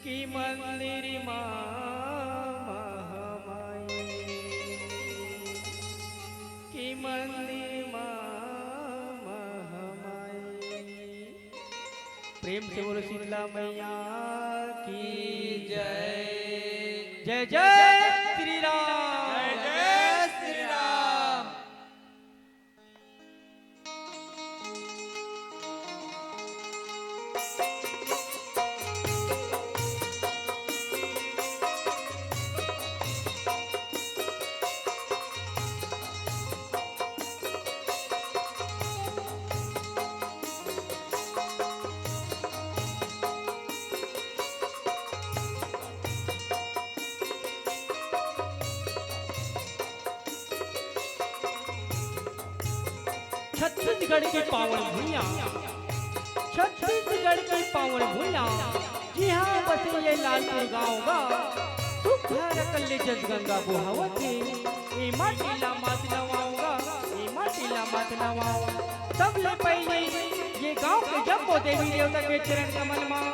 की मंदिर महामाई की मंदिर महामाई। प्रेम से बोलो शीतला मैया की जय। जय जय श्री राम। जय जय श्री राम। छत्तीसगढ़ की पावन भूमिया, छत्तीसगढ़ की पावन भूमिया, यहाँ बसे ये लालपुर गाँव गा। सुख रकल्ले जस गंगा बुहावती, ए माटीला मात नवाऊंगा, ए माटीला मात नवाऊंगा। सबले पहले ये गाँव के जम्मो देवी देवता के चरण कमल माँ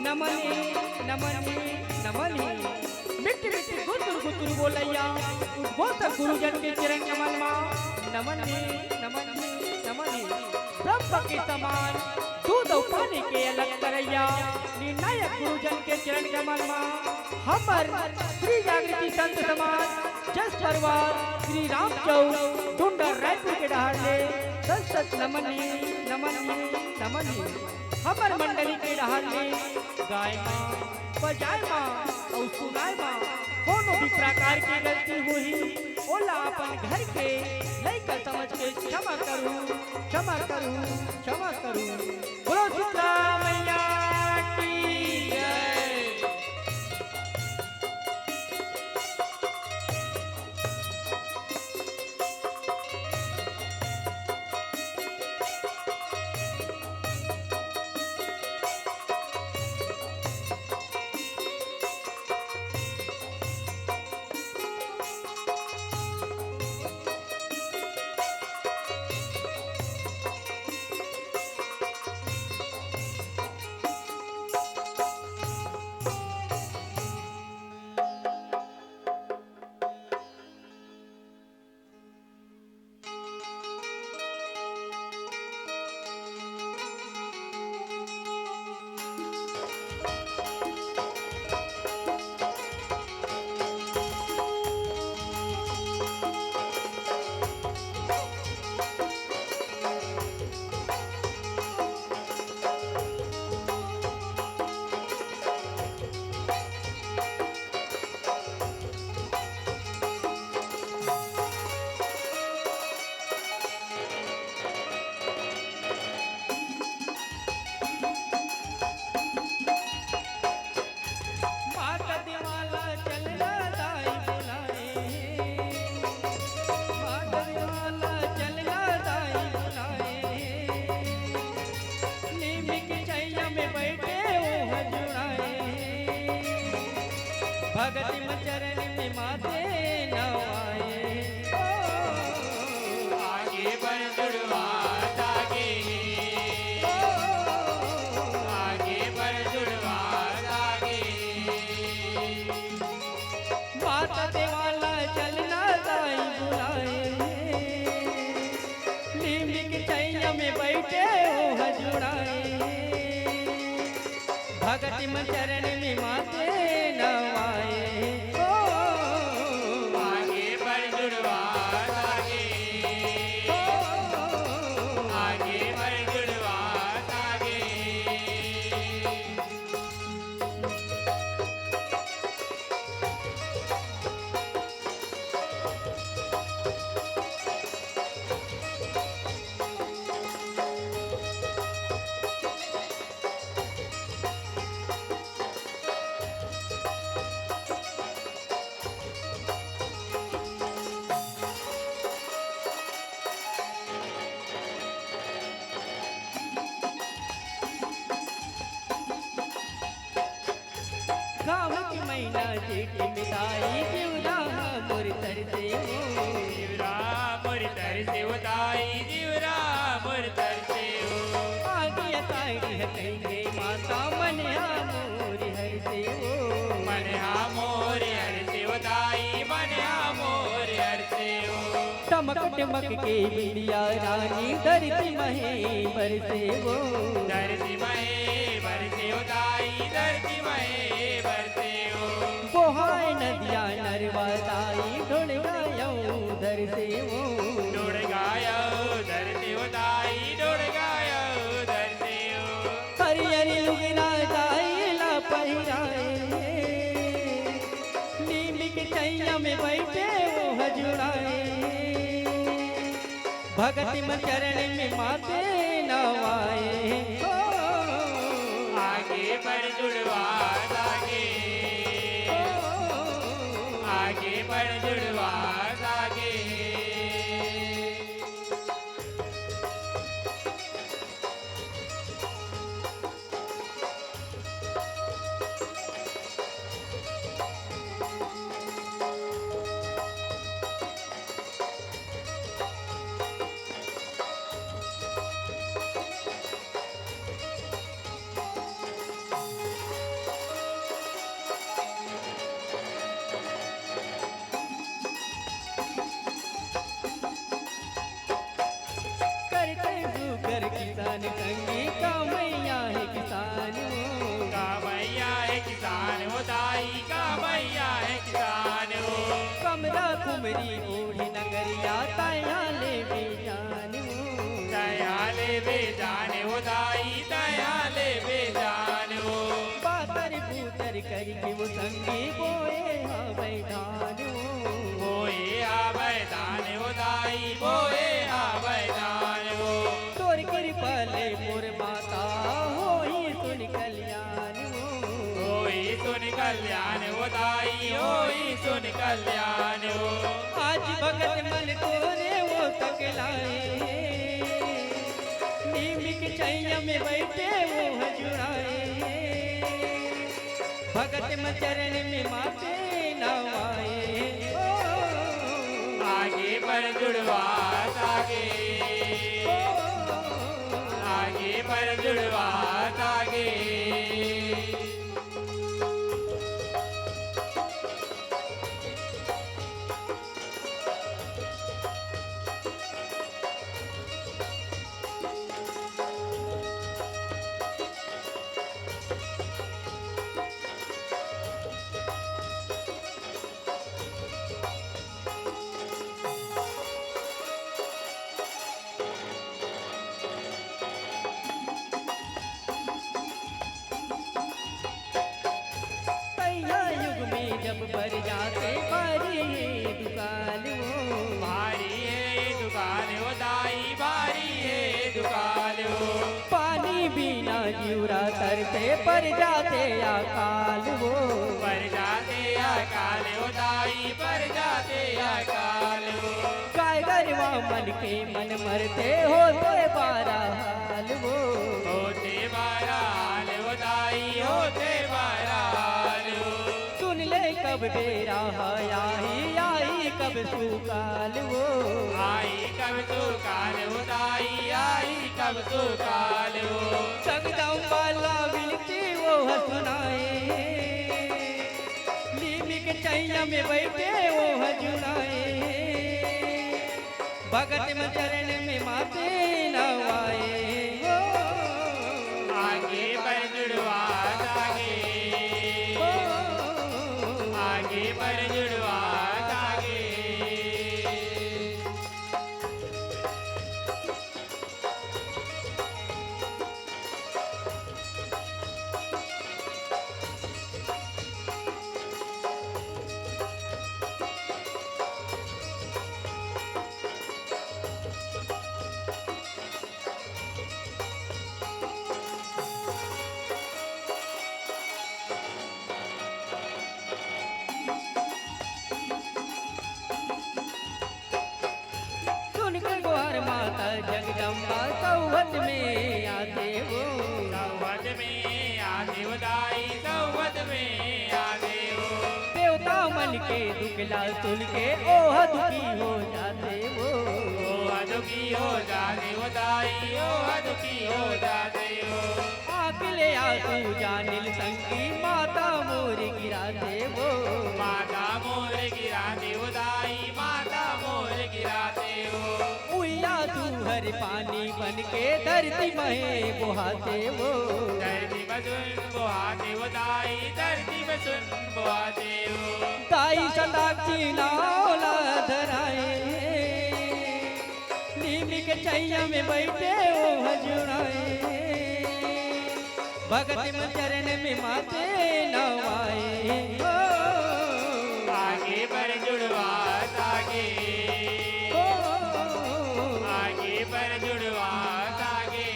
नमन नमन नमन। मिट्टी मिट्टी गुतुर गुतुर बोलैया, उद्भोत गुरुजन के चरण कमल माँ नमन नमन नमन। ब्रह्म के समान दूध और पानी के अलग करैया, निर्णायक गुरुजन के चरण कमल माँ हमर श्री जागृति संत समाज जस परिवार श्री राम चौक डुंडर रायपुर के डहारले सत सत नमन नमन नमन। हमर मंडली के डहारले गाय माँ बजाय माँ और सुनाय माँ कोनो भी प्रकार की गलती हुई ओला अपन घर के लइका समझ के क्षमा करूं क्षमा करूं क्षमा करूं। बोलो शीतला मैया की जय। भगति में चरण में माथे नवाए, आगे बढ़ जुड़वा तागे, आगे बढ़ जुड़वा तागे। माता देवाला चलना दाई बुलाए, लिमिक छैया में बैठे हो हजुराए। भगति में चरण में माथे नवाए, आगे बढ़ जुड़वा तागे, आगे बढ़ जुड़वा तागे। गाँव की मैना जेठ मिठाई जीवना मोर तरसे हो, जीवरा मोर तरसे उताई, जीवरा मोर तरसे हो। आगे ताड़ी है कहेंगे माता मन मोर हर से टमक टमक के बिंदिया रानी धरती महे बरसे वो धरती महे बरसे हो ताई धरती महे बरसे हो बोहाय नदिया नर्मदाई ढोड़ गायो धर से वो डोड़ गायो धरती हो ताई डोड़ गायो धरती हो हरी हरी लुगना जाइला पहिराए नीम के छैया में बैठे वो हजुराए भगति में चरण में माते नवाए आगे बढ़ जुड़वा आगे आगे बढ़ जुड़वा आगे करते सुकर किसान कंगी का मैया है किसान वो का भैया है किसान हो ताई का भैया है किसान हो कमरा कुमरी ओढ़ी नगरिया ताया ले बेजान वो दया ले बेजान हो ताई दया ले बेजान हो बातर पूतर करके वो संगी बोए हाँ बैठान वो बोए आ बैदान हो ताई बोए आ बैदान हो तोर कृपले मोर माता होई सुन कल्याण वो होई सुन कल्याण हो ताई होई सुन कल्याण हो आज भगत मन तोरे वो तकलाए नीमिक छैया में बैठे वो हजुराए भगत में चरण में माते नवाए आगे बढ़ जुड़वा आगे आगे बढ़ जुड़वा आगे तैया युग में जब पर जाते बारी दुकान वो भारी है दुकान हो दाई भारी है दुकान हो पानी बिना जीवरा तरते पर जाते अकाल वो पर जाते अकाल हो दाई पर जाते अकाल हो काय गरवा मन के मन मरते होते बारह हाल वो होते बाराल हो दाई होते बाराल हो सुन ले कब बेरा आई कब सुकाल वो आई कब तो काल हो दाई आई कब तो काल हो जगदम बाला बिनती वो हसुनाए नीमिक छैया में बैठे वो हजुराए भगत में चरण में माते नवाए आगे बढ़ जुड़वा आगे आगे बढ़ जुड़वा आगे सुनकर ग्वार माता जगदम्बा सौवत में आते वो सौवत में आते हो दाई सौवत में आते हो देवता मन के दुखला सुन के ओह दुखी हो जाते वो ओ दुखी हो जाते हो दाई ओ दुखी हो जाते हो आकले आंसू जानिल संगी माता मोर गिराते वो माता मोर गिराते हो दाई माता मोर गिराते बरस पानी बन के धरती में बुहाते वो धरती में सुन बुहाते हो दाई, धरती में सुन बुहाते हो। ताई सदाक्षी नावला धराए नीमी के छैया में बैठे वो हजूराए भगत में चरण में माते नवाए हो आगे पर जुड़वा आगे, हो आगे पर जुड़वा आगे।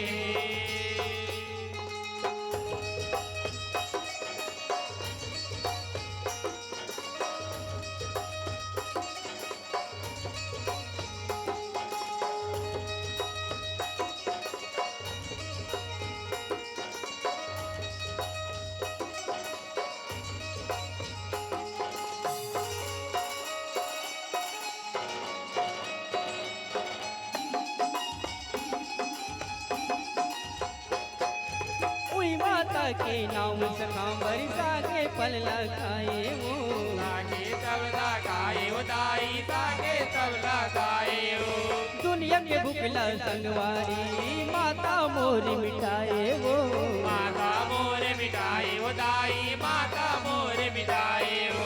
उई माता के नाम सखा बरसा के फल लगाए वो ताके सब लगाए हो दाई, ताके सब लगाए हो। दुनिया के भुखला संगवारी माता मोरी मिठाए वो माता मोर मिटाए हो दाई, माता मोर मिटाए हो।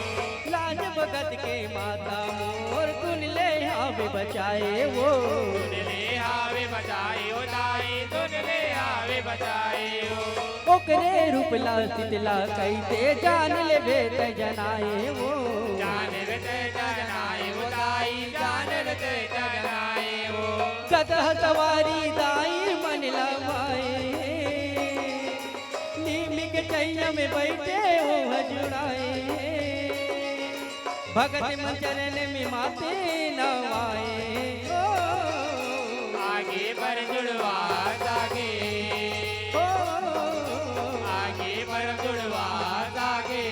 लाज भगत के माता मोर तुन ले आवे बचाए वो तुन ले आवे बचाए हो दाई, तुन ले आवे बचाए हो। ओकरे रूपला शीतला कैते जान ले बेत जनाए वो जान रते जनाए हो दाई, जान रते जनाए हो। गदह सवारी दाई मन लवाए नीमी के छैया में बैठे वो हजूराए भगत मन चरण में माते नवाए ओ आगे पर जुड़वा आगे, ओ आगे पर जुड़वा आगे।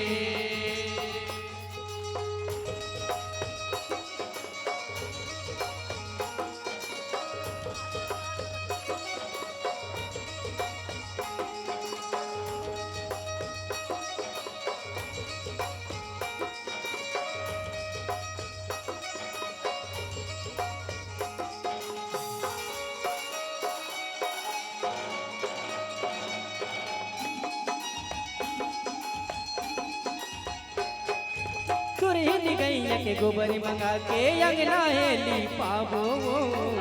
सुरहिन गैया के गोबर मंगा के अंगना हेली पाबो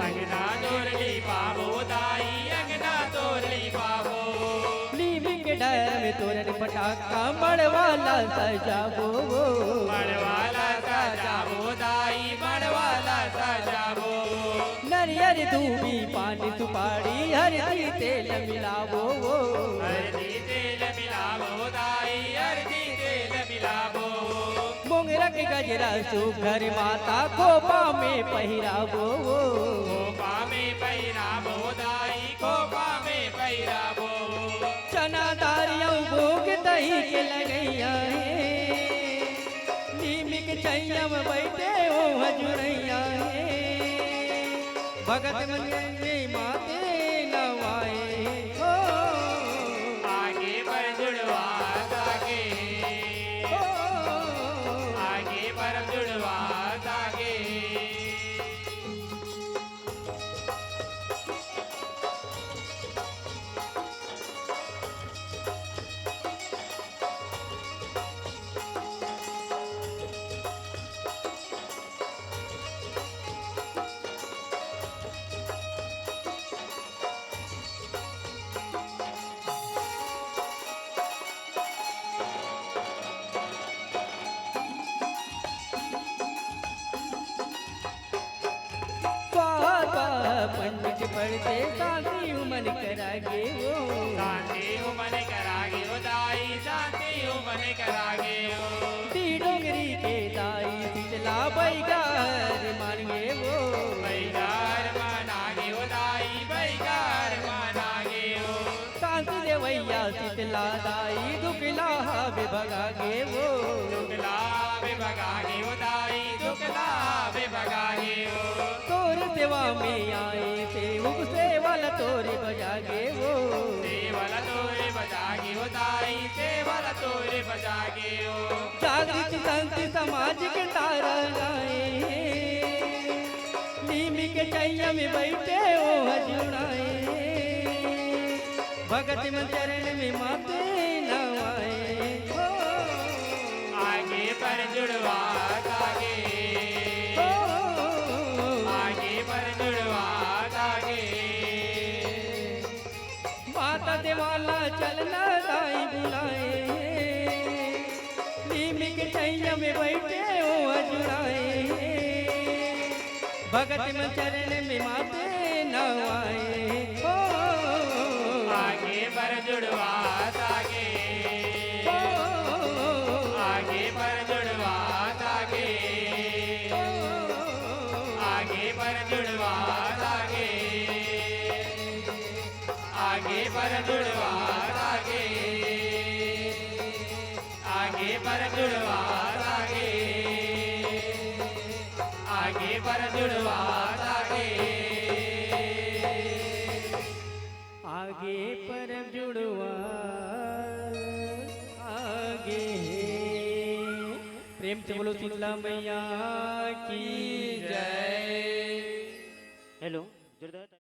अंगना तोरली पावो दाई, अंगना तोरली पावो। नीमी के डर में तोरण पटाखा मड़वाला सजाबो मड़वाला सजावो दाई, मड़वाला सजावो। नरियर दूबी पानी सुपारी हरदी तेल मिलावो हरदी तेल मिलावो दाई, हरदी तेल मिलावो। मोंगरा के गजरा सुघर माता खोपा में पहिरावो कोपा में पहिरावो दाई, कोपा में पहिरावो। चना दारिया भोग दही के लगैया नीमी के छैया में बैठे हो हजूरैया भगत मन में माते नवाए हो आगे पर जुड़वा आगे, हो आगे पर जुड़वा आगे। पंडित पढ़ते शांति उमन करागे वो शांति हो मन करागे हो दाई, शांति हो मन करागे हो। डोंगरी के दाई शीतला बैगार मानगे वो बैगार मानागे हो दाई, बैगार मानागे हो। शांति देवैया शीतला दाई दुखला हवे भगागे वो दुखला बे भगागे हो दाई, दुखला बे भगागे हो। तोर सेवा में आए सेवक सेवाला तोरे बजागे वो सेवाला तोरे बजागे हो दाई, सेवाला तोरे बजागे हो। जागृति शांति समाज के तारा गाए नीमी के छैया में बैठे ओ हजूराए भगत मन चरण में माते नवाए हो आगे पर जुड़वा आगे आगे पर जुड़वा आगे माता देवाला चलना दाई बुलाए नीम के छैया में बैठे ओ हजूराए भगत मन चरण में माते नवाए हो आगे पर जुड़वा आगे आगे पर जुड़वा आगे आगे पर जुड़वा आगे आगे पर जुड़वा आगे आगे पर जुड़वा आगे आगे पर जुड़वा आगे आगे पर जुड़वा आगे प्रेम से बोलो शीतला मैया की जय। हेलो।